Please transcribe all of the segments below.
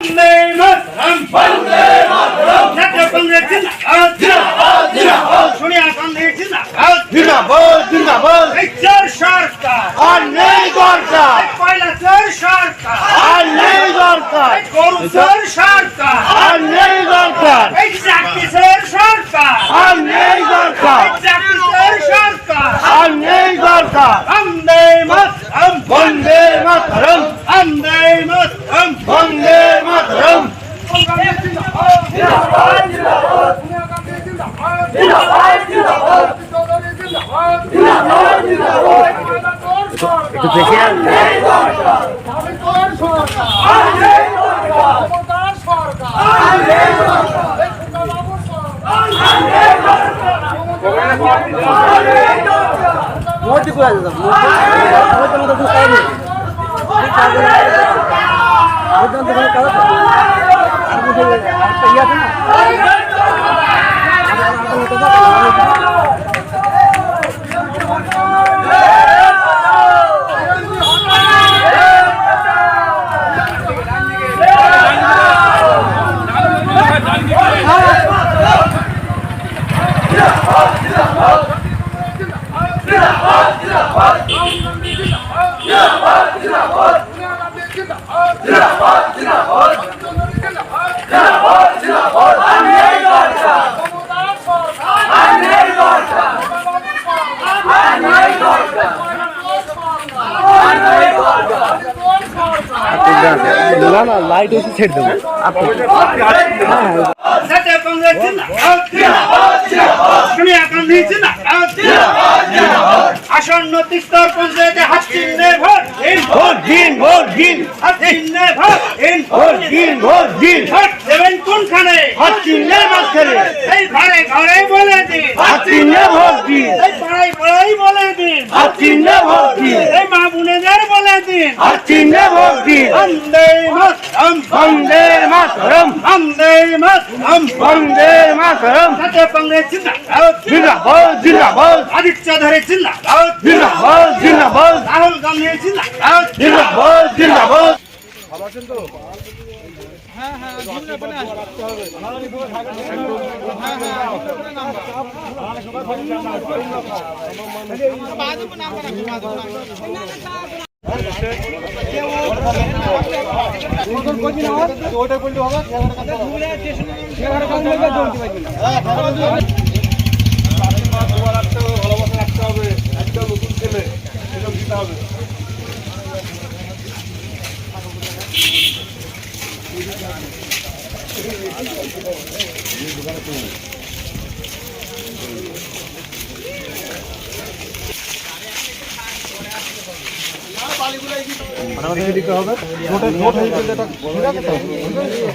বন্দে মাতরম জাতীয় কংগ্রেস জিন্দাবাদ জিন্দাবাদ সোনিয়া গান্ধী জিন্দাবাদ জিন্দাবাদ এই চোর সরকার আর নেই দরকার পয়লা চোর সরকার আর নেই দরকার এই গরু চোর সরকার আর নেই দরকার এই চাকরি চোর সরকার আর নেই দরকার এই চাকরি চোর সরকার আর নেই দরকার বন্দে মাতরম বন্দে মাতরম বন্দে মাতরম বন্দে মাতরম একটু দেখে মোদি কোয়া না লাইট এসে ছেড়ে দেবো জাতীয় কংগ্রেস জিন্দাবাদ সোনিয়া গান্ধী জিন্দাবাদ আসন্ন তিস্তর পঞ্চায়েতে হাত চিহ্নে ভোট দিন ভোট দিন হাত চিহ্নে ভোট ভোট দিন ভোট দেবেন কোনখানে হাত চিহ্নে মাঝখানে এই ঘরে ঘরে বলে দিন হাত চিহ্নে ভোট দিন এই পাড়ায় পাড়ায় বলে দিন হাত চিহ্নে ভোট দিন এই মা বোনেদের বলে দিন হাত চিহ্নে ভোট দিন বন্দে মাতরম বন্দে মাতরম বন্দে মাতরম বন্দে মাতরম জাতীয় কংগ্রেস জিন্দাবাদ জিন্দাবাদ জিন্দাবাদ আদিত্য ধরে জিন্দাবাদ জিন্দাবাদ জিন্দাবাদ রাহুল গান্ধী জিন্দাবাদ জিন্দাবাদ জিন্দাবাদ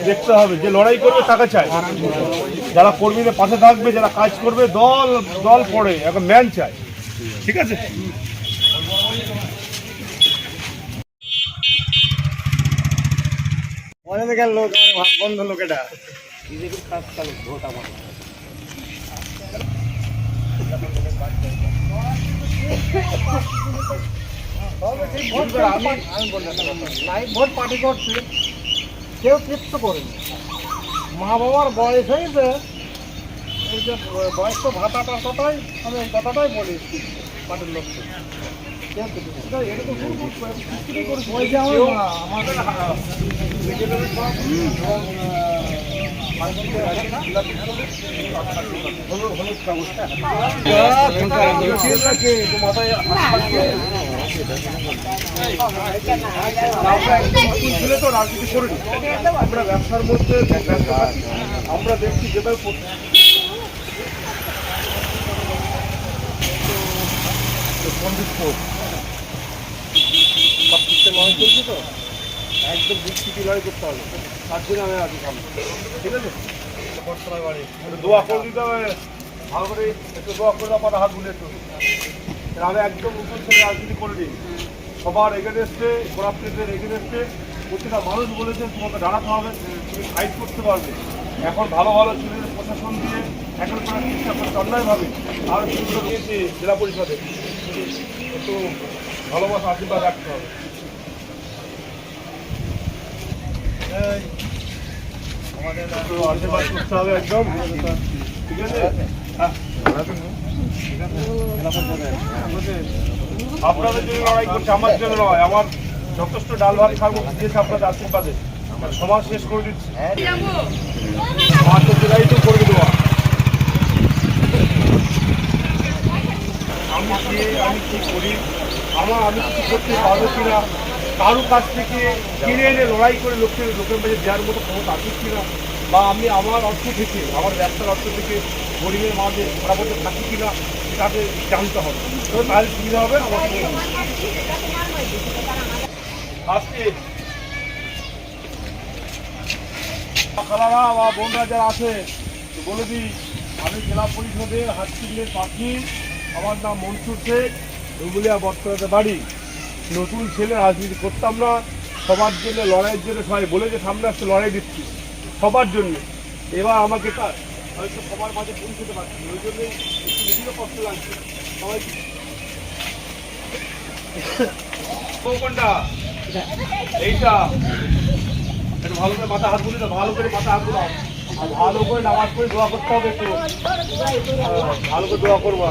দেখতে হবে যে লড়াই করবে টাকা চাই, যারা কর্মীদের পাশে থাকবে, যারা কাজ করবে, দল দল পড়ে এখন ম্যান চাই। ঠিক আছে, লোক বন্ধু লোক এটা ভোট আমার ভোট পার্টি করছে, কেউ তৃপ্ত করেনি। মা বাবার বয়স হয়েছে, এই যে বয়স্ক ভাতাটার কথাই আমি এই কথাটাই বলি পার্টির লোককে। তো রাজনীতি করিনি, আমরা ব্যবসার মধ্যে আমরা দেখছি যেটা সব সিস্টেম লড়াই চলছে, তো একদম বুকটিকি লড়াই করতে হবে, তার জন্য আমি আছি সামনে। ঠিক আছে, বাড়ি দোয়া করে দিতে হবে, ভালো করে একটু দোয়া করে দেওয়া হাত গুলে একটু। আমি একদম উত্তর ছেলে রাজনীতি করিনি, সবার এগেনস্টে, গোলাপীদের এগেনস্টে প্রতিটা মানুষ বলেছে তোমাকে দাঁড়াতে হবে, তুমি ফাইট করতে পারবে। এখন ভালো ভালো ছেলেদের প্রশাসন দিয়ে এখন করার চেষ্টা করছে অন্যায়ভাবে, আর সুন্দর দিয়েছে জেলা পরিষদে, একটু ভালোবাসা আশীর্বাদ রাখতে হবে। তো আশীর্বাদ করতে হবে একদম, ঠিক আছে? হ্যাঁ। আপনাদের জন্য লড়াই করছে, আমার জন্য নয়। আমার যথেষ্ট ডাল ভাত খাবো দিয়েছে আপনাদের আশীর্বাদে, সমাজ শেষ করে দিচ্ছে। আমার তো জেলাই তো করে দেওয়া। আমি কি করি, আমি কিছু করতে পারবো কিনা, কারো কাছ থেকে কিনে এনে লড়াই করে লোকের মাঝে দেওয়ার মতো ক্ষমতা আছে কিনা, বা আমি আমার অর্থ থেকে, আমার ব্যবসার অর্থ থেকে গরিবের মাঝে বরাবর থাকি কিনা, সেটাকে জানতে হবে। তো তাহলে সুবিধা হবে আমার। আজকে খালারা বা বোনরা যারা আছে বলে দিই, আমি জেলা পরিষদের হাটচিলের পাখি, আমার নাম মনসুর শেখ, রুবুলিয়া বর্তমানে বাড়ি। নতুন ছেলে, রাজনীতি করতাম না, সবার জন্য লড়াইয়ের জন্য সবাই বলে যে সামনে আসতে লড়াই দিচ্ছি সবার জন্য। এবার আমাকে তার হয়তো সবার মাঝে পৌঁছতে পারছি, ওই জন্যই একটু নিজেরও কষ্ট লাগছে সবাই। কোনটা এইটা একটু ভালো করে মাথা হাত বুঝে দাও, ভালো করে মাথা হাত বুঝাও, আর ভালো করে নামাজ পড়ে দোয়া করতে হবে। একটু ভালো করে দোয়া করবা।